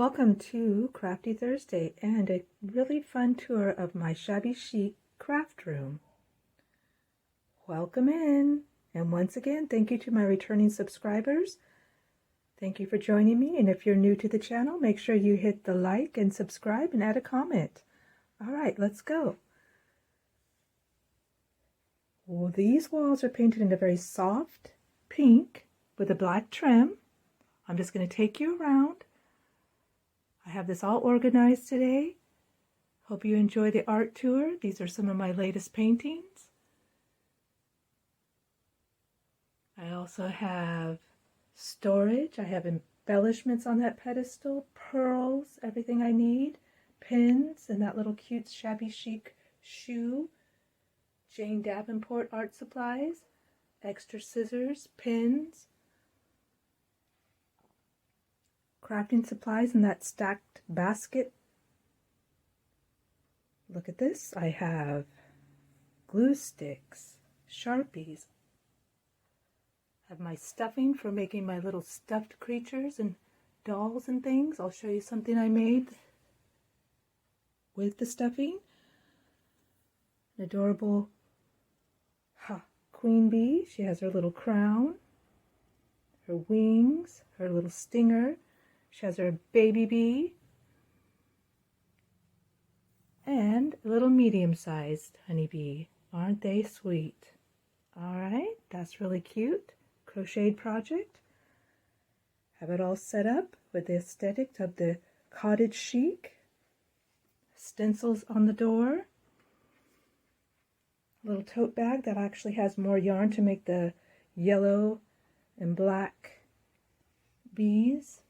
Welcome to Crafty Thursday and a really fun tour of my Shabby Chic Craft Room. Welcome in, and once again, thank you to my returning subscribers. Thank you for joining me, and if you're new to the channel, make sure you hit the like and subscribe and add a comment. All right, let's go. Well, these walls are painted in a very soft pink with a black trim. I'm just going to take you around. I have this all organized today. Hope you enjoy the art tour. These are some of my latest paintings. I also have storage. I have embellishments on that pedestal, pearls, everything I need, pins, and that little cute Shabby Chic shoe, Jane Davenport art supplies, extra scissors, pins, crafting supplies in that stacked basket. Look at this. I have glue sticks, Sharpies. I have my stuffing for making my little stuffed creatures and dolls and things. I'll show you something I made with the stuffing. An adorable queen bee. She has her little crown, her wings, her little stinger. She has her baby bee and a little medium-sized honeybee. Aren't they sweet? All right, that's really cute. Crocheted project. Have it all set up with the aesthetic of the cottage chic. Stencils on the door. A little tote bag that actually has more yarn to make the yellow and black bees.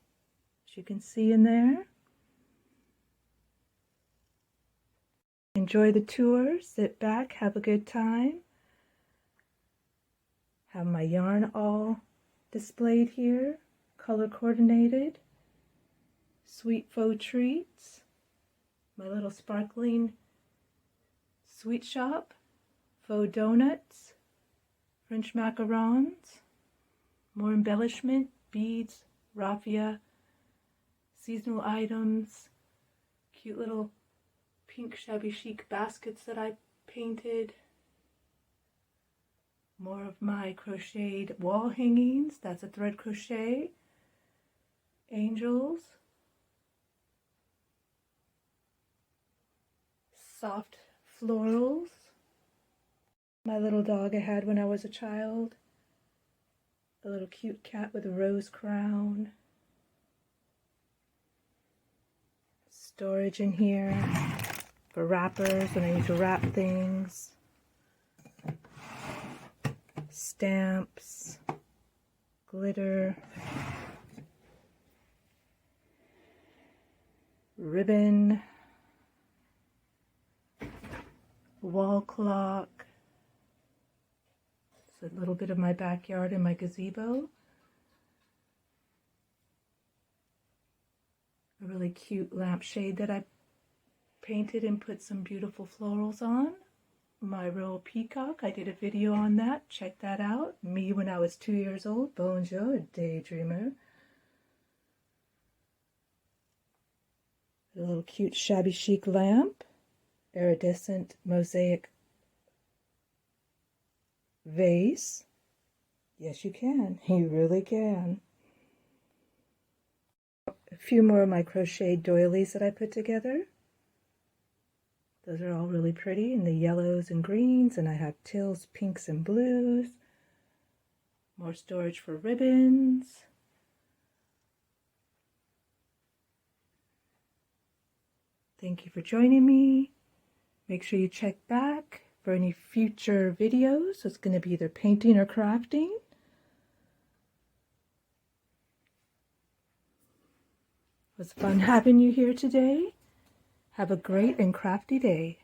As you can see in there. Enjoy the tour, sit back, have a good time. Have my yarn all displayed here, color coordinated. Sweet faux treats. My little sparkling sweet shop. Faux donuts. French macarons. More embellishment, beads, raffia. Seasonal items, cute little pink Shabby Chic baskets that I painted. More of my crocheted wall hangings. That's a thread crochet. Angels. Soft florals. My little dog I had when I was a child. A little cute cat with a rose crown. Storage in here for wrappers when I need to wrap things, stamps, glitter, ribbon, wall clock. It's a little bit of my backyard and my gazebo. A really cute lampshade that I painted and put some beautiful florals on. My royal peacock, I did a video on that. Check that out. Me when I was 2 years old. Bonjour, a daydreamer. A little cute Shabby Chic lamp. Iridescent mosaic vase. Yes, you can. You really can. A few more of my crocheted doilies that I put together. Those are all really pretty in the yellows and greens, and I have teals, pinks, and blues. More storage for ribbons. Thank you for joining me. Make sure you check back for any future videos. It's going to be either painting or crafting. It was fun having you here today. Have a great and crafty day.